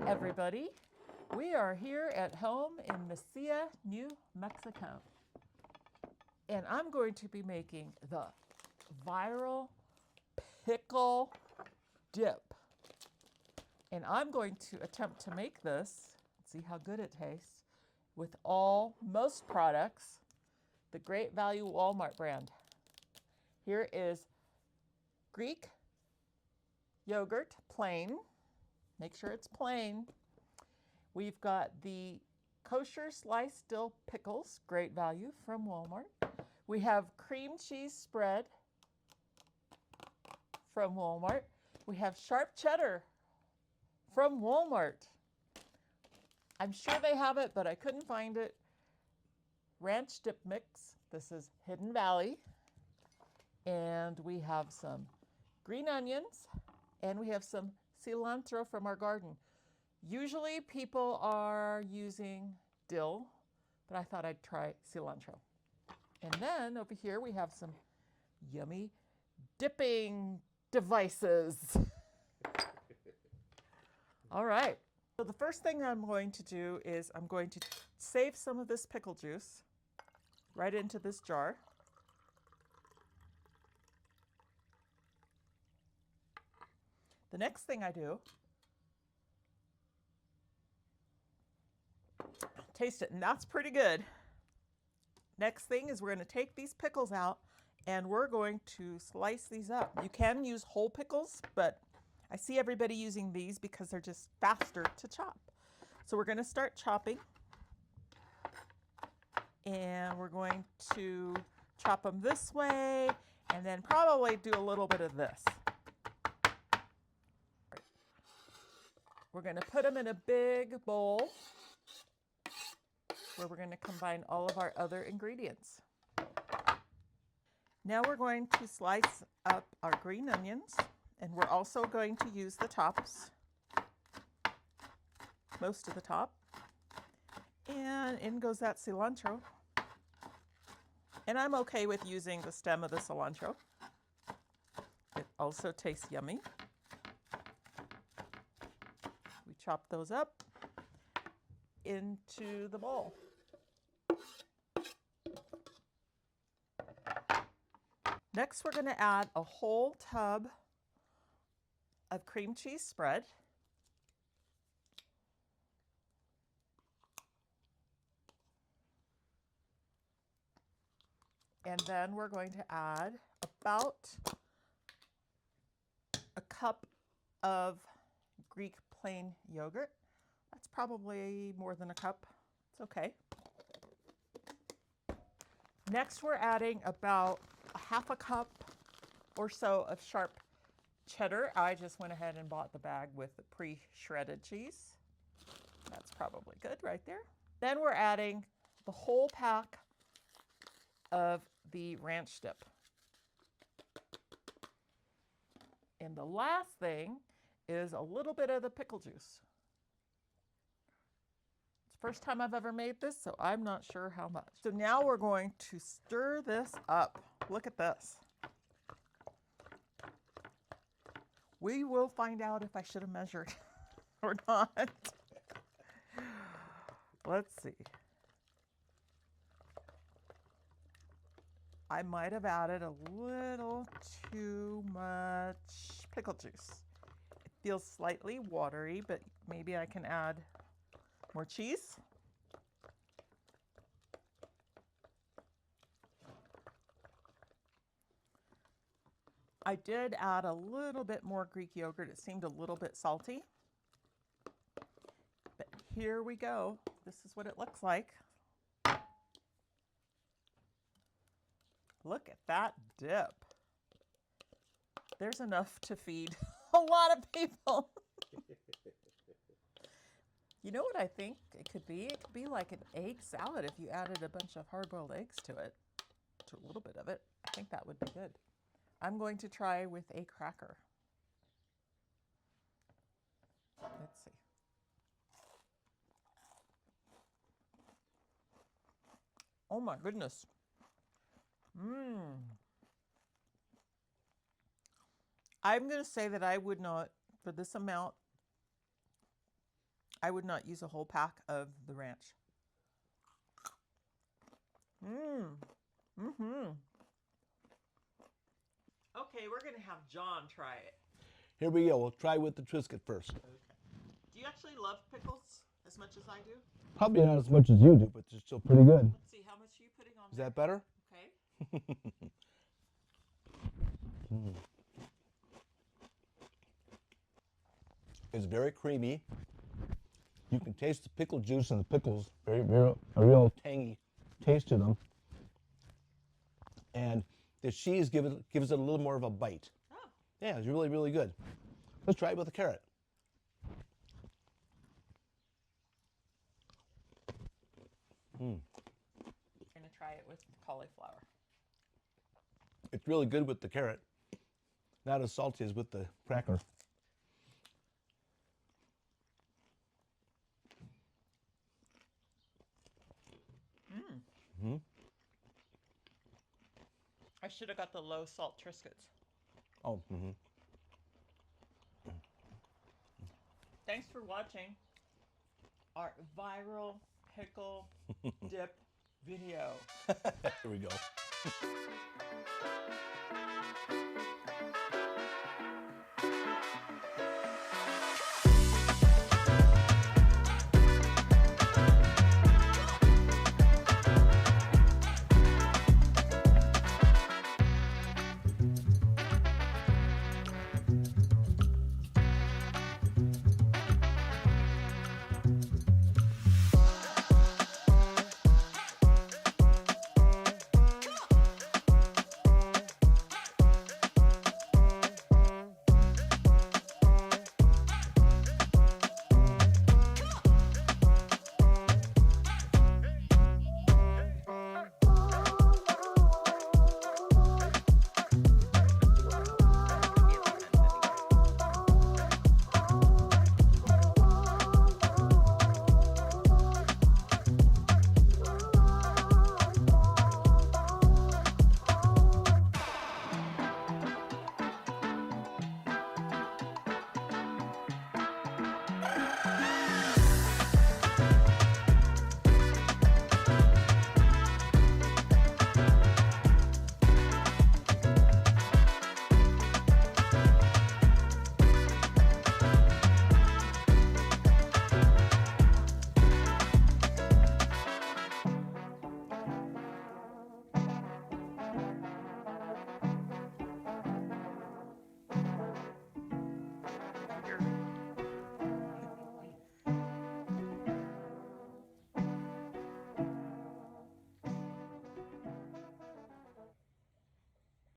everybody. We are here at home in Mesilla, New Mexico. And I'm going to be making the viral pickle dip. And I'm going to attempt to make this, see how good it tastes, with most products, the Great Value Wal Mart brand. Here is Greek yogurt, plain. Make sure it's plain. We've got the kosher sliced dill pickles, Great Value from Wal Mart. We have cream cheese spread from Wal Mart. We have sharp cheddar from Wal Mart. I'm sure they have it, but I couldn't find it. Ranch dip mix. This is Hidden Valley. And we have some green onions, and we have some cilantro from our garden. Usually people are using dill, but I thought I'd try cilantro. And then over here we have some yummy dipping devices. All right. So the first thing I'm going to do is I'm going to save some of this pickle juice right into this jar. The next thing I do, taste it, and that's pretty good. Next thing is we're going to take these pickles out and we're going to slice these up. You can use whole pickles, but I see everybody using these because they're just faster to chop. So we're going to start chopping, and we're going to chop them this way and then probably do a little bit of this. We're going to put them in a big bowl where we're going to combine all of our other ingredients. Now we're going to slice up our green onions, and we're also going to use the tops, most of the top. And in goes that cilantro. And I'm okay with using the stem of the cilantro. It also tastes yummy. We chop those up into the bowl. Next, we're going to add a whole tub of cream cheese spread. And then we're going to add about a cup of Greek plain yogurt. That's probably more than a cup. It's okay. Next, we're adding about a half a cup or so of sharp cheddar. I just went ahead and bought the bag with the pre-shredded cheese. That's probably good right there. Then we're adding the whole pack of the ranch dip. And the last thing is a little bit of the pickle juice. It's the first time I've ever made this, so I'm not sure how much. So now we're going to stir this up. Look at this. We will find out if I should have measured or not. Let's see. I might have added a little too much pickle juice. It feels slightly watery, but maybe I can add more cheese. I did add a little bit more Greek yogurt. It seemed a little bit salty. But here we go. This is what it looks like. Look at that dip. There's enough to feed a lot of people. You know what I think it could be? It could be like an egg salad if you added a bunch of hard-boiled eggs to it, to a little bit of it. I think that would be good. I'm going to try with a cracker. Let's see. Oh my goodness. I'm going to say that I would not, for this amount, I would not use a whole pack of the ranch. Okay, we're going to have John try it. Here we go. We'll try with the Triscuit first. Okay. Do you actually love pickles as much as I do? Probably not as much as you do, but they're still pretty good. Let's see, how much are you putting on Is there? that better? Okay. It's very creamy. You can taste the pickle juice and the pickles. A real tangy taste to them. And the cheese gives it a little more of a bite. Oh. Yeah, it's really, really good. Let's try it with a carrot. I'm going to try it with cauliflower. It's really good with the carrot. Not as salty as with the cracker. I should have got the low salt Triscuits. Oh, Thanks for watching our viral pickle dip video. Here we go.